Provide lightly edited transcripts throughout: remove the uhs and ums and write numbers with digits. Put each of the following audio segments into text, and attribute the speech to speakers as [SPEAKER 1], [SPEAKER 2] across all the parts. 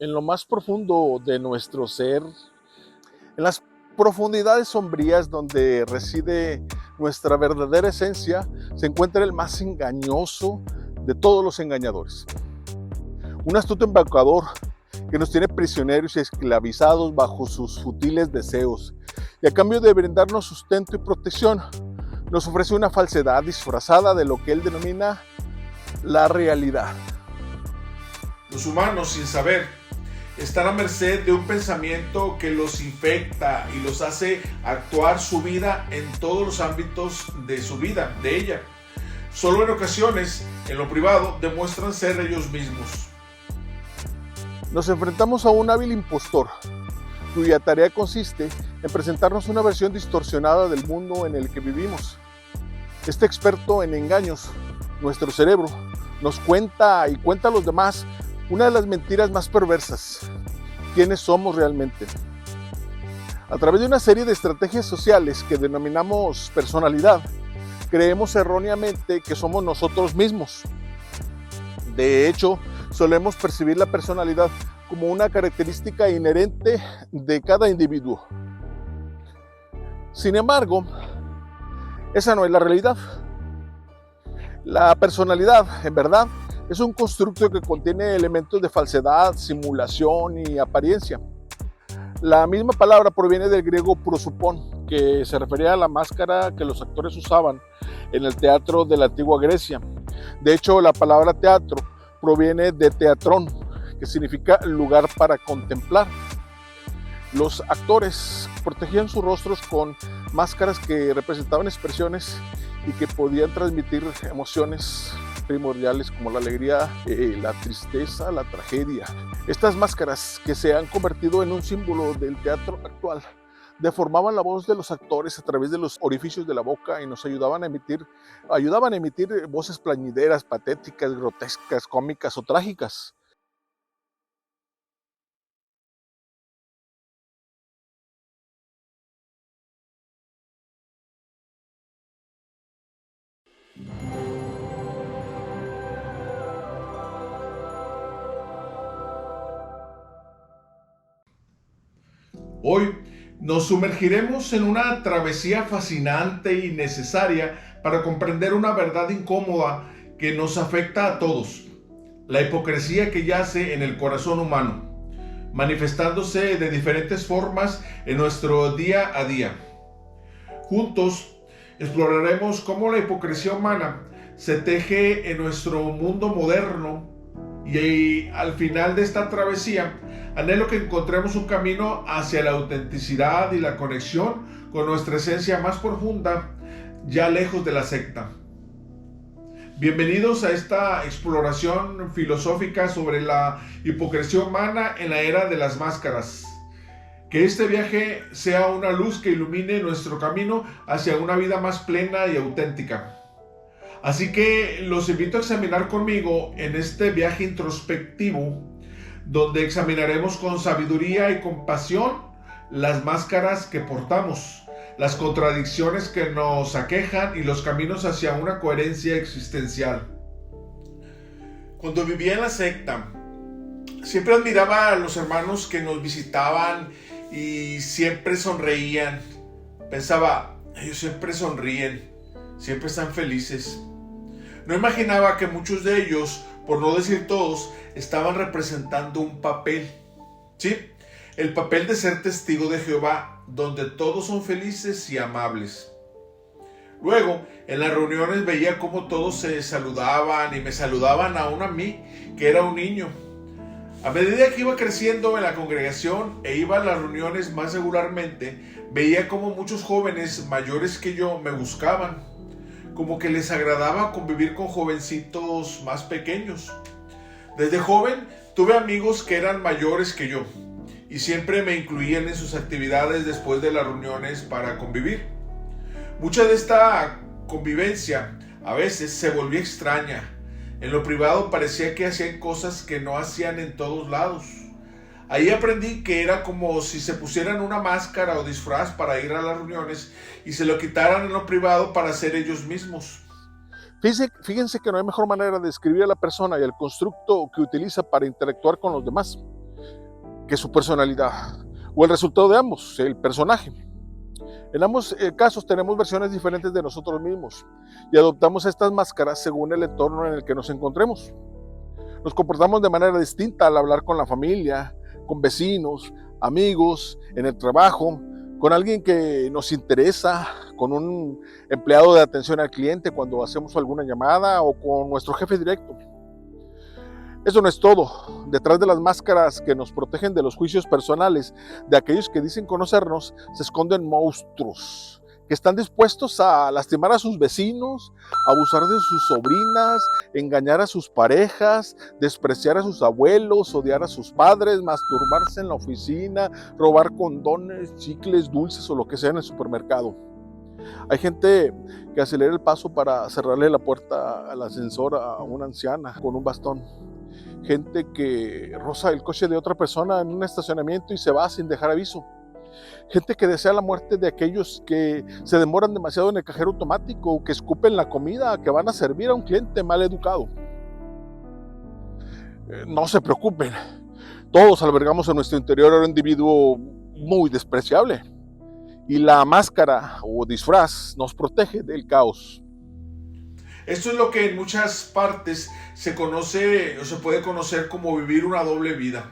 [SPEAKER 1] En lo más profundo de nuestro ser, en las profundidades sombrías donde reside nuestra verdadera esencia, se encuentra el más engañoso de todos los engañadores. Un astuto embaucador que nos tiene prisioneros y esclavizados bajo sus futiles deseos, y a cambio de brindarnos sustento y protección, nos ofrece una falsedad disfrazada de lo que él denomina la realidad.
[SPEAKER 2] Los humanos, sin saber, están a merced de un pensamiento que los infecta y los hace actuar su vida en todos los ámbitos de su vida, de ella. Solo en ocasiones, en lo privado, demuestran ser ellos mismos.
[SPEAKER 1] Nos enfrentamos a un hábil impostor, cuya tarea consiste en presentarnos una versión distorsionada del mundo en el que vivimos. Este experto en engaños, nuestro cerebro, nos cuenta y cuenta a los demás una de las mentiras más perversas: quiénes somos realmente. A través de una serie de estrategias sociales que denominamos personalidad, creemos erróneamente que somos nosotros mismos. De hecho, solemos percibir la personalidad como una característica inherente de cada individuo. Sin embargo, esa no es la realidad. La personalidad, en verdad, es un constructo que contiene elementos de falsedad, simulación y apariencia. La misma palabra proviene del griego prosopon, que se refería a la máscara que los actores usaban en el teatro de la antigua Grecia. De hecho, la palabra teatro proviene de teatrón, que significa lugar para contemplar. Los actores protegían sus rostros con máscaras que representaban expresiones y que podían transmitir emociones primordiales como la alegría, la tristeza, la tragedia. Estas máscaras, que se han convertido en un símbolo del teatro actual, deformaban la voz de los actores a través de los orificios de la boca y nos ayudaban a emitir voces plañideras, patéticas, grotescas, cómicas o trágicas.
[SPEAKER 2] Hoy nos sumergiremos en una travesía fascinante y necesaria para comprender una verdad incómoda que nos afecta a todos: la hipocresía que yace en el corazón humano, manifestándose de diferentes formas en nuestro día a día. Juntos exploraremos cómo la hipocresía humana se teje en nuestro mundo moderno, y al final de esta travesía anhelo que encontremos un camino hacia la autenticidad y la conexión con nuestra esencia más profunda, ya lejos de la secta. Bienvenidos a esta exploración filosófica sobre la hipocresía humana en la era de las máscaras. Que este viaje sea una luz que ilumine nuestro camino hacia una vida más plena y auténtica. Así que los invito a examinar conmigo en este viaje introspectivo, donde examinaremos con sabiduría y compasión las máscaras que portamos, las contradicciones que nos aquejan y los caminos hacia una coherencia existencial. Cuando vivía en la secta, siempre admiraba a los hermanos que nos visitaban y siempre sonreían. Pensaba, ellos siempre sonríen, siempre están felices. No imaginaba que muchos de ellos, por no decir todos, estaban representando un papel. Sí, el papel de ser testigo de Jehová, donde todos son felices y amables. Luego, en las reuniones veía cómo todos se saludaban y me saludaban aún a mí, que era un niño. A medida que iba creciendo en la congregación e iba a las reuniones más regularmente, veía cómo muchos jóvenes mayores que yo me buscaban, como que les agradaba convivir con jovencitos más pequeños. Desde joven tuve amigos que eran mayores que yo y siempre me incluían en sus actividades después de las reuniones para convivir. Mucha de esta convivencia a veces se volvía extraña. En lo privado parecía que hacían cosas que no hacían en todos lados. Ahí aprendí que era como si se pusieran una máscara o disfraz para ir a las reuniones y se lo quitaran en lo privado para ser ellos mismos.
[SPEAKER 1] Fíjense que no hay mejor manera de describir a la persona y el constructo que utiliza para interactuar con los demás. que su personalidad, o el resultado de ambos, el personaje. En ambos casos tenemos versiones diferentes de nosotros mismos y adoptamos estas máscaras según el entorno en el que nos encontremos. Nos comportamos de manera distinta al hablar con la familia, con vecinos, amigos, en el trabajo, con alguien que nos interesa, con un empleado de atención al cliente cuando hacemos alguna llamada o con nuestro jefe directo. Eso no es todo. Detrás de las máscaras que nos protegen de los juicios personales de aquellos que dicen conocernos, se esconden monstruos que están dispuestos a lastimar a sus vecinos, abusar de sus sobrinas, engañar a sus parejas, despreciar a sus abuelos, odiar a sus padres, masturbarse en la oficina, robar condones, chicles, dulces o lo que sea en el supermercado. Hay gente que acelera el paso para cerrarle la puerta al ascensor a una anciana con un bastón. Gente que roza el coche de otra persona en un estacionamiento y se va sin dejar aviso. Gente que desea la muerte de aquellos que se demoran demasiado en el cajero automático o que escupen la comida que van a servir a un cliente mal educado. No se preocupen, todos albergamos en nuestro interior a un individuo muy despreciable y la máscara o disfraz nos protege del caos.
[SPEAKER 2] Esto es lo que en muchas partes se conoce o se puede conocer como vivir una doble vida.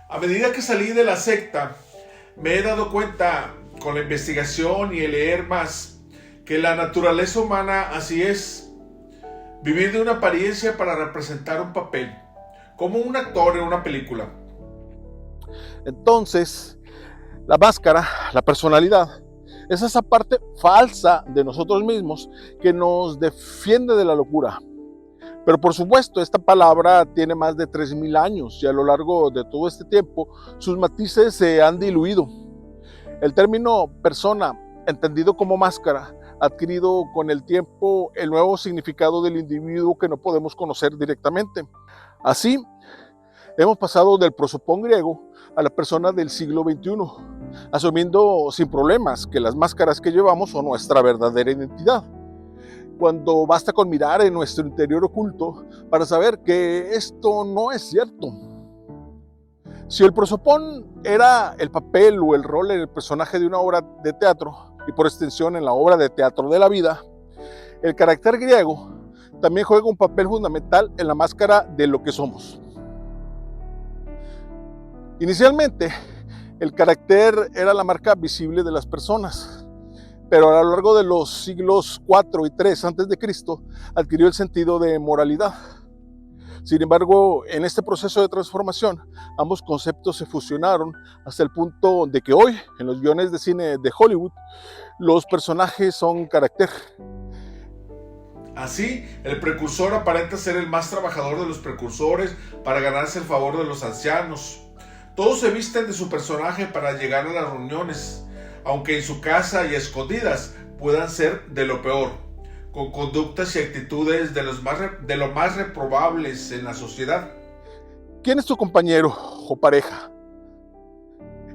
[SPEAKER 2] A medida que salí de la secta, me he dado cuenta con la investigación y el leer más que la naturaleza humana así es. Vivir de una apariencia para representar un papel, como un actor en una película.
[SPEAKER 1] Entonces, la máscara, la personalidad, es esa parte falsa de nosotros mismos que nos defiende de la locura. Pero por supuesto, esta palabra tiene más de 3000 años y a lo largo de todo este tiempo sus matices se han diluido. El término persona, entendido como máscara, ha adquirido con el tiempo el nuevo significado del individuo que no podemos conocer directamente. Así, hemos pasado del prosopón griego a la persona del siglo XXI, asumiendo sin problemas que las máscaras que llevamos son nuestra verdadera identidad, cuando basta con mirar en nuestro interior oculto para saber que esto no es cierto. Si el prosopón era el papel o el rol en el personaje de una obra de teatro, y por extensión en la obra de teatro de la vida, el carácter griego también juega un papel fundamental en la máscara de lo que somos. Inicialmente, el carácter era la marca visible de las personas, pero a lo largo de los siglos IV y III a.C. adquirió el sentido de moralidad. Sin embargo, en este proceso de transformación, ambos conceptos se fusionaron hasta el punto de que hoy, en los guiones de cine de Hollywood, los personajes son carácter.
[SPEAKER 2] Así, el precursor aparenta ser el más trabajador de los precursores para ganarse el favor de los ancianos. Todos se visten de su personaje para llegar a las reuniones, aunque en su casa y escondidas puedan ser de lo peor, con conductas y actitudes de lo más reprobables en la sociedad.
[SPEAKER 1] ¿Quién es tu compañero o pareja?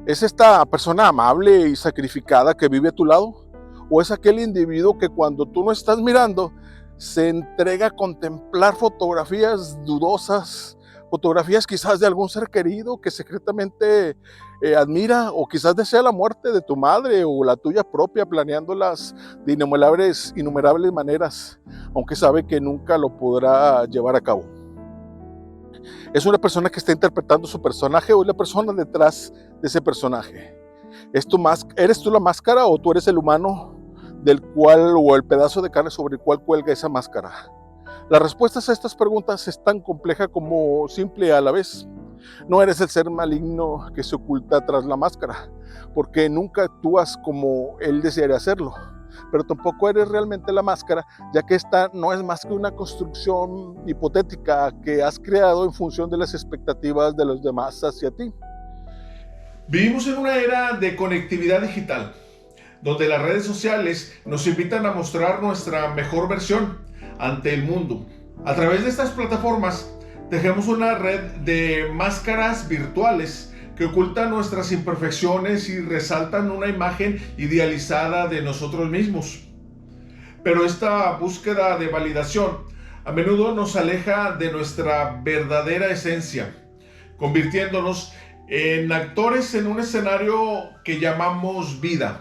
[SPEAKER 1] ¿Es esta persona amable y sacrificada que vive a tu lado? ¿O es aquel individuo que cuando tú no estás mirando se entrega a contemplar fotografías dudosas, fotografías quizás de algún ser querido que secretamente admira, o quizás desea la muerte de tu madre o la tuya propia, planeándolas de innumerables maneras, aunque sabe que nunca lo podrá llevar a cabo? ¿Es una persona que está interpretando su personaje o es la persona detrás de ese personaje? ¿Eres tú la máscara o tú eres el humano del cual, o el pedazo de carne sobre el cual cuelga esa máscara? La respuesta a estas preguntas es tan compleja como simple a la vez. No eres el ser maligno que se oculta tras la máscara, porque nunca actúas como él desearía hacerlo, pero tampoco eres realmente la máscara, ya que esta no es más que una construcción hipotética que has creado en función de las expectativas de los demás hacia ti.
[SPEAKER 2] Vivimos en una era de conectividad digital, donde las redes sociales nos invitan a mostrar nuestra mejor versión ante el mundo. A través de estas plataformas tejemos una red de máscaras virtuales que ocultan nuestras imperfecciones y resaltan una imagen idealizada de nosotros mismos. Pero esta búsqueda de validación a menudo nos aleja de nuestra verdadera esencia, convirtiéndonos en actores en un escenario que llamamos vida.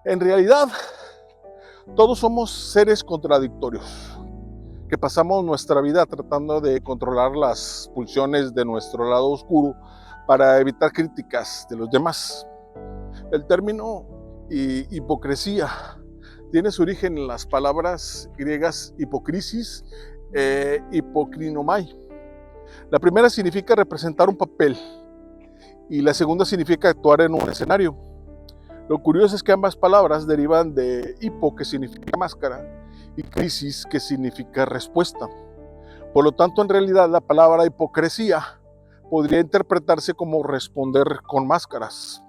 [SPEAKER 1] En realidad, todos somos seres contradictorios, que pasamos nuestra vida tratando de controlar las pulsiones de nuestro lado oscuro para evitar críticas de los demás. El término hipocresía tiene su origen en las palabras griegas hipokrisis e hipokrinomai. La primera significa representar un papel y la segunda significa actuar en un escenario. Lo curioso es que ambas palabras derivan de hipo, que significa máscara, y crisis, que significa respuesta. Por lo tanto, en realidad, la palabra hipocresía podría interpretarse como responder con máscaras.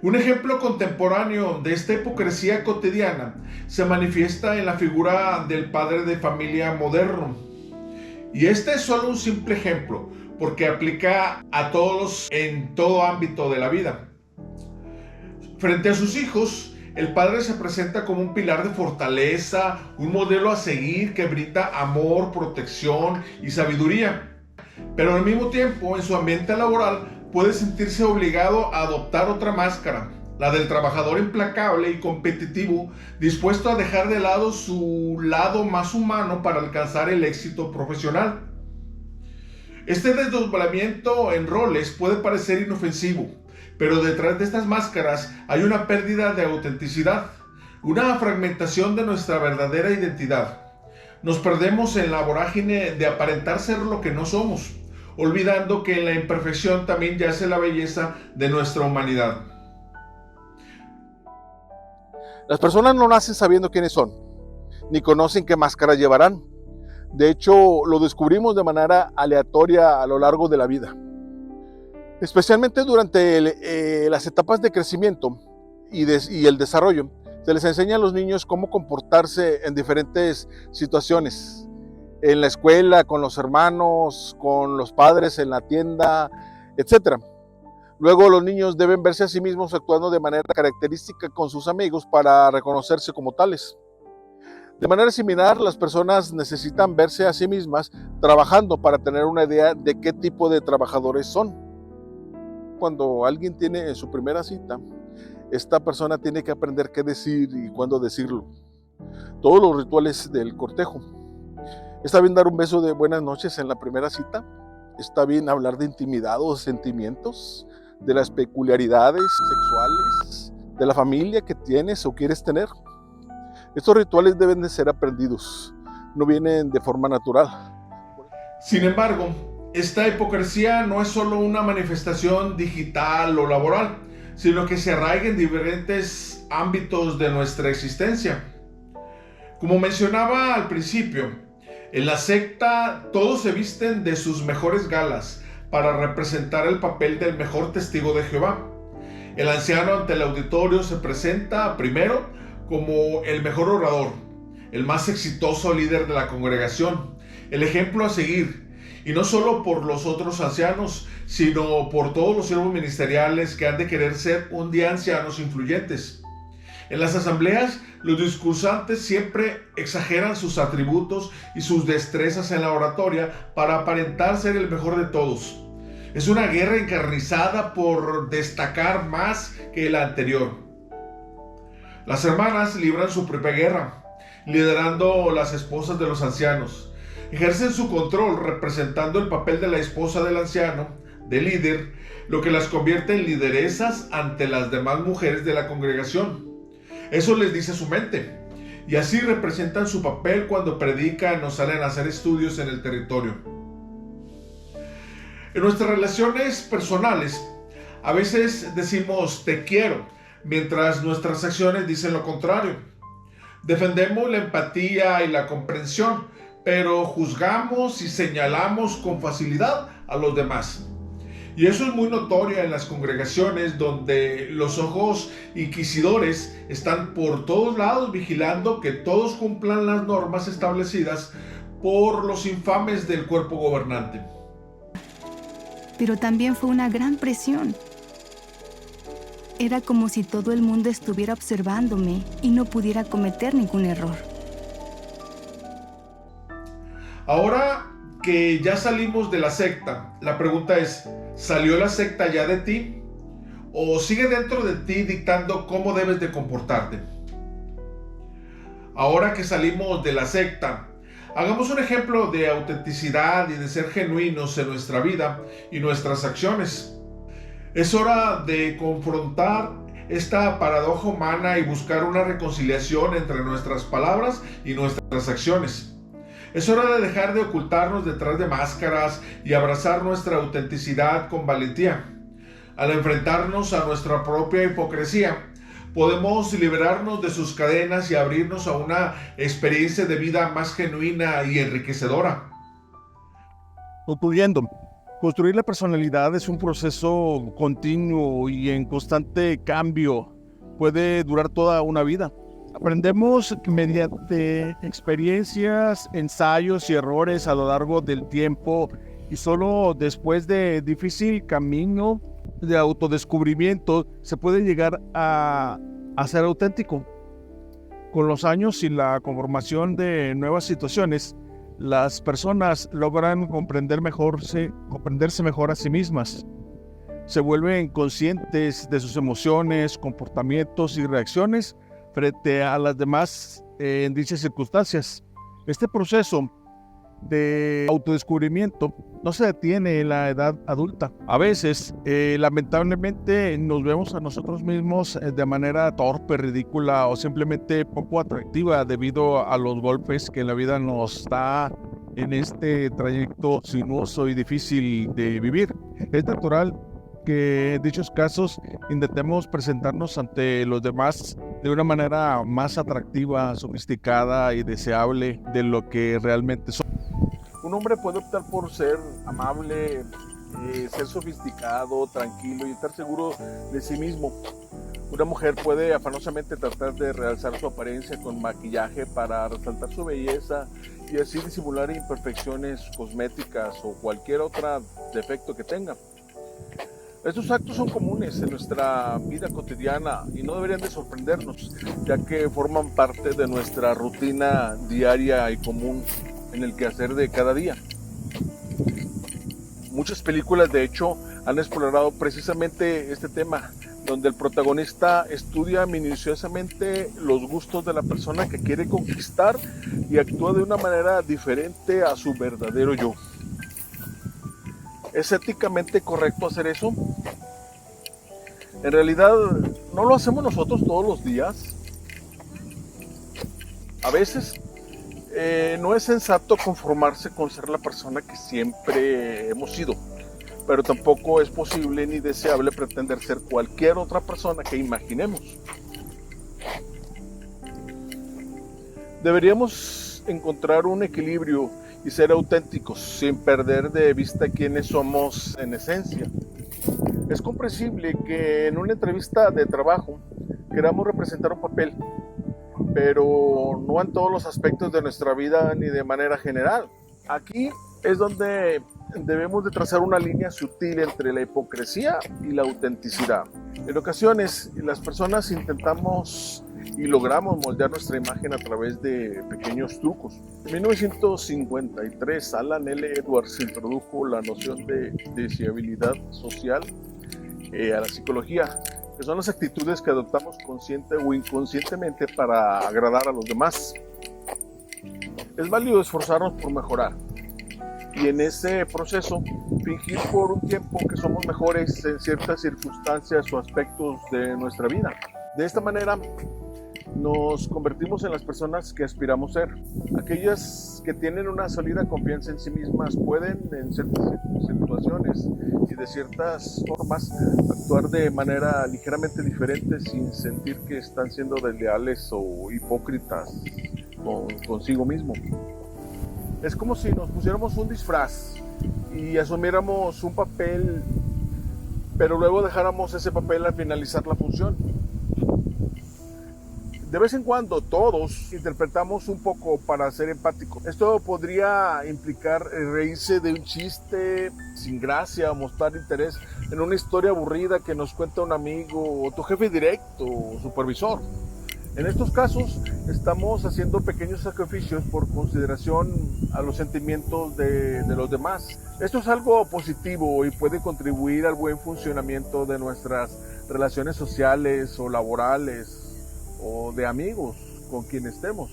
[SPEAKER 2] Un ejemplo contemporáneo de esta hipocresía cotidiana se manifiesta en la figura del padre de familia moderno. Y este es solo un simple ejemplo, porque aplica a todos en todo ámbito de la vida. Frente a sus hijos, el padre se presenta como un pilar de fortaleza, un modelo a seguir que brinda amor, protección y sabiduría. Pero al mismo tiempo, en su ambiente laboral, puede sentirse obligado a adoptar otra máscara, la del trabajador implacable y competitivo, dispuesto a dejar de lado su lado más humano para alcanzar el éxito profesional. Este desdoblamiento en roles puede parecer inofensivo, pero detrás de estas máscaras hay una pérdida de autenticidad, una fragmentación de nuestra verdadera identidad. Nos perdemos en la vorágine de aparentar ser lo que no somos, olvidando que en la imperfección también yace la belleza de nuestra humanidad.
[SPEAKER 1] Las personas no nacen sabiendo quiénes son, ni conocen qué máscara llevarán. De hecho, lo descubrimos de manera aleatoria a lo largo de la vida. Especialmente durante las etapas de crecimiento y el desarrollo, se les enseña a los niños cómo comportarse en diferentes situaciones. En la escuela, con los hermanos, con los padres, en la tienda, etc. Luego los niños deben verse a sí mismos actuando de manera característica con sus amigos para reconocerse como tales. De manera similar, las personas necesitan verse a sí mismas trabajando para tener una idea de qué tipo de trabajadores son. Cuando alguien tiene su primera cita, esta persona tiene que aprender qué decir y cuándo decirlo. Todos los rituales del cortejo. ¿Está bien dar un beso de buenas noches en la primera cita? ¿Está bien hablar de intimidad o sentimientos? ¿De las peculiaridades sexuales? ¿De la familia que tienes o quieres tener? Estos rituales deben de ser aprendidos, no vienen de forma natural.
[SPEAKER 2] Sin embargo, esta hipocresía no es solo una manifestación digital o laboral, sino que se arraiga en diferentes ámbitos de nuestra existencia. Como mencionaba al principio, en la secta todos se visten de sus mejores galas para representar el papel del mejor testigo de Jehová. El anciano ante el auditorio se presenta primero como el mejor orador, el más exitoso líder de la congregación, el ejemplo a seguir, y no solo por los otros ancianos, sino por todos los siervos ministeriales que han de querer ser un día ancianos influyentes. En las asambleas, los discursantes siempre exageran sus atributos y sus destrezas en la oratoria para aparentar ser el mejor de todos. Es una guerra encarnizada por destacar más que la anterior. Las hermanas libran su propia guerra, liderando las esposas de los ancianos. Ejercen su control representando el papel de la esposa del anciano, de líder, lo que las convierte en lideresas ante las demás mujeres de la congregación. Eso les dice su mente, y así representan su papel cuando predican o salen a hacer estudios en el territorio. En nuestras relaciones personales, a veces decimos te quiero, mientras nuestras acciones dicen lo contrario. Defendemos la empatía y la comprensión, pero juzgamos y señalamos con facilidad a los demás. Y eso es muy notorio en las congregaciones donde los ojos inquisidores están por todos lados vigilando que todos cumplan las normas establecidas por los infames del cuerpo gobernante.
[SPEAKER 3] Pero también fue una gran presión. Era como si todo el mundo estuviera observándome y no pudiera cometer ningún error.
[SPEAKER 2] Ahora que ya salimos de la secta, la pregunta es, ¿salió la secta ya de ti? ¿O sigue dentro de ti dictando cómo debes de comportarte? Ahora que salimos de la secta, hagamos un ejemplo de autenticidad y de ser genuinos en nuestra vida y nuestras acciones. Es hora de confrontar esta paradoja humana y buscar una reconciliación entre nuestras palabras y nuestras acciones. Es hora de dejar de ocultarnos detrás de máscaras y abrazar nuestra autenticidad con valentía. Al enfrentarnos a nuestra propia hipocresía, podemos liberarnos de sus cadenas y abrirnos a una experiencia de vida más genuina y enriquecedora.
[SPEAKER 1] Concluyendo, construir la personalidad es un proceso continuo y en constante cambio. Puede durar toda una vida. Aprendemos mediante experiencias, ensayos y errores a lo largo del tiempo y solo después de difícil camino de autodescubrimiento se puede llegar a ser auténtico. Con los años y la conformación de nuevas situaciones, las personas logran comprenderse mejor a sí mismas. Se vuelven conscientes de sus emociones, comportamientos y reacciones frente a las demás en dichas circunstancias. Este proceso de autodescubrimiento no se detiene en la edad adulta. A veces, lamentablemente, nos vemos a nosotros mismos de manera torpe, ridícula o simplemente poco atractiva debido a los golpes que la vida nos da en este trayecto sinuoso y difícil de vivir. Es natural que en dichos casos intentemos presentarnos ante los demás de una manera más atractiva, sofisticada y deseable de lo que realmente somos. Un hombre puede optar por ser amable, ser sofisticado, tranquilo y estar seguro de sí mismo. Una mujer puede afanosamente tratar de realzar su apariencia con maquillaje para resaltar su belleza y así disimular imperfecciones cosméticas o cualquier otro defecto que tenga. Estos actos son comunes en nuestra vida cotidiana y no deberían de sorprendernos, ya que forman parte de nuestra rutina diaria y común en el quehacer de cada día. Muchas películas, de hecho, han explorado precisamente este tema, donde el protagonista estudia minuciosamente los gustos de la persona que quiere conquistar y actúa de una manera diferente a su verdadero yo. ¿Es éticamente correcto hacer eso? En realidad, ¿no lo hacemos nosotros todos los días? A veces, no es sensato conformarse con ser la persona que siempre hemos sido, pero tampoco es posible ni deseable pretender ser cualquier otra persona que imaginemos. Deberíamos encontrar un equilibrio y ser auténticos sin perder de vista quiénes somos en esencia. Es comprensible que en una entrevista de trabajo queramos representar un papel, pero no en todos los aspectos de nuestra vida ni de manera general. Aquí es donde debemos de trazar una línea sutil entre la hipocresía y la autenticidad. En ocasiones las personas intentamos y logramos moldear nuestra imagen a través de pequeños trucos. En 1953, Alan L. Edwards introdujo la noción de deseabilidad social a la psicología, que son las actitudes que adoptamos consciente o inconscientemente para agradar a los demás. Es válido esforzarnos por mejorar y en ese proceso fingir por un tiempo que somos mejores en ciertas circunstancias o aspectos de nuestra vida. De esta manera nos convertimos en las personas que aspiramos ser. Aquellas que tienen una sólida confianza en sí mismas pueden en ciertas situaciones y de ciertas formas actuar de manera ligeramente diferente sin sentir que están siendo desleales o hipócritas consigo mismo. Es como si nos pusiéramos un disfraz y asumiéramos un papel, pero luego dejáramos ese papel al finalizar la función. De vez en cuando todos interpretamos un poco para ser empáticos. Esto podría implicar reírse de un chiste sin gracia, mostrar interés en una historia aburrida que nos cuenta un amigo o tu jefe directo o supervisor. En estos casos estamos haciendo pequeños sacrificios por consideración a los sentimientos de los demás. Esto es algo positivo y puede contribuir al buen funcionamiento de nuestras relaciones sociales o laborales o de amigos con quien estemos.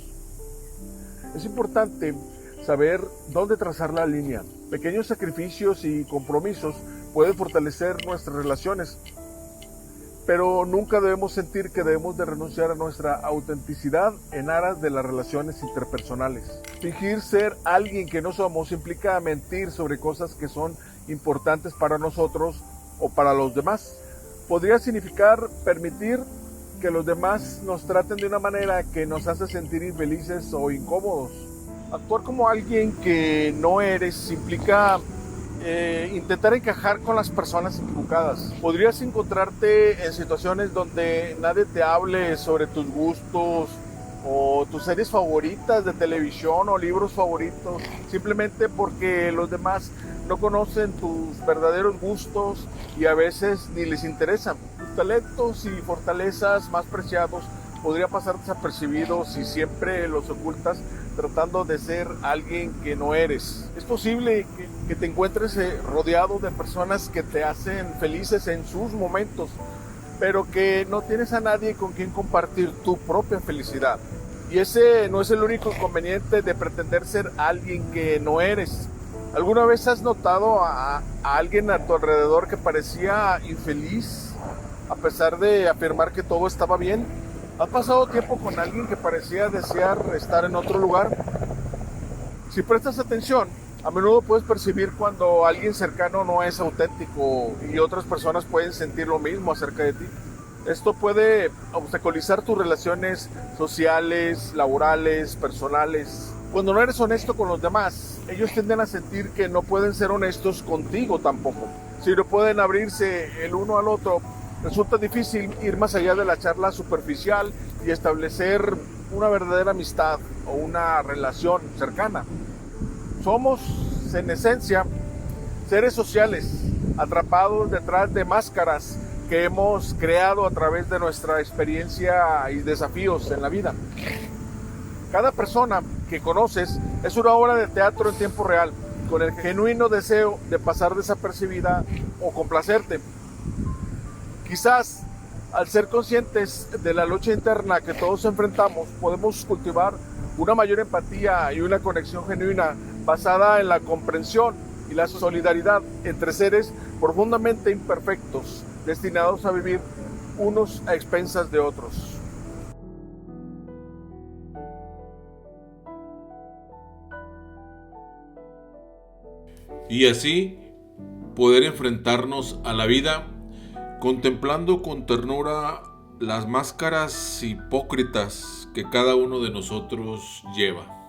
[SPEAKER 1] Es importante saber dónde trazar la línea. Pequeños sacrificios y compromisos pueden fortalecer nuestras relaciones, pero nunca debemos sentir que debemos de renunciar a nuestra autenticidad en aras de las relaciones interpersonales. Fingir ser alguien que no somos implica mentir sobre cosas que son importantes para nosotros o para los demás. Podría significar permitir que los demás nos traten de una manera que nos hace sentir infelices o incómodos. Actuar como alguien que no eres implica intentar encajar con las personas equivocadas. Podrías encontrarte en situaciones donde nadie te hable sobre tus gustos o tus series favoritas de televisión o libros favoritos, simplemente porque los demás no conocen tus verdaderos gustos y a veces ni les interesan. Tus talentos y fortalezas más preciados podría pasar desapercibidos si siempre los ocultas tratando de ser alguien que no eres. Es posible que te encuentres rodeado de personas que te hacen felices en sus momentos, pero que no tienes a nadie con quien compartir tu propia felicidad. Y ese no es el único inconveniente de pretender ser alguien que no eres. ¿Alguna vez has notado a alguien a tu alrededor que parecía infeliz a pesar de afirmar que todo estaba bien? ¿Has pasado tiempo con alguien que parecía desear estar en otro lugar? Si prestas atención, a menudo puedes percibir cuando alguien cercano no es auténtico y otras personas pueden sentir lo mismo acerca de ti. Esto puede obstaculizar tus relaciones sociales, laborales, personales. Cuando no eres honesto con los demás, ellos tienden a sentir que no pueden ser honestos contigo tampoco. Si no pueden abrirse el uno al otro, resulta difícil ir más allá de la charla superficial y establecer una verdadera amistad o una relación cercana. Somos, en esencia, seres sociales, atrapados detrás de máscaras que hemos creado a través de nuestra experiencia y desafíos en la vida. Cada persona que conoces es una obra de teatro en tiempo real, con el genuino deseo de pasar desapercibida o complacerte. Quizás, al ser conscientes de la lucha interna que todos enfrentamos, podemos cultivar una mayor empatía y una conexión genuina basada en la comprensión y la solidaridad entre seres profundamente imperfectos, destinados a vivir unos a expensas de otros.
[SPEAKER 2] Y así poder enfrentarnos a la vida contemplando con ternura las máscaras hipócritas que cada uno de nosotros lleva.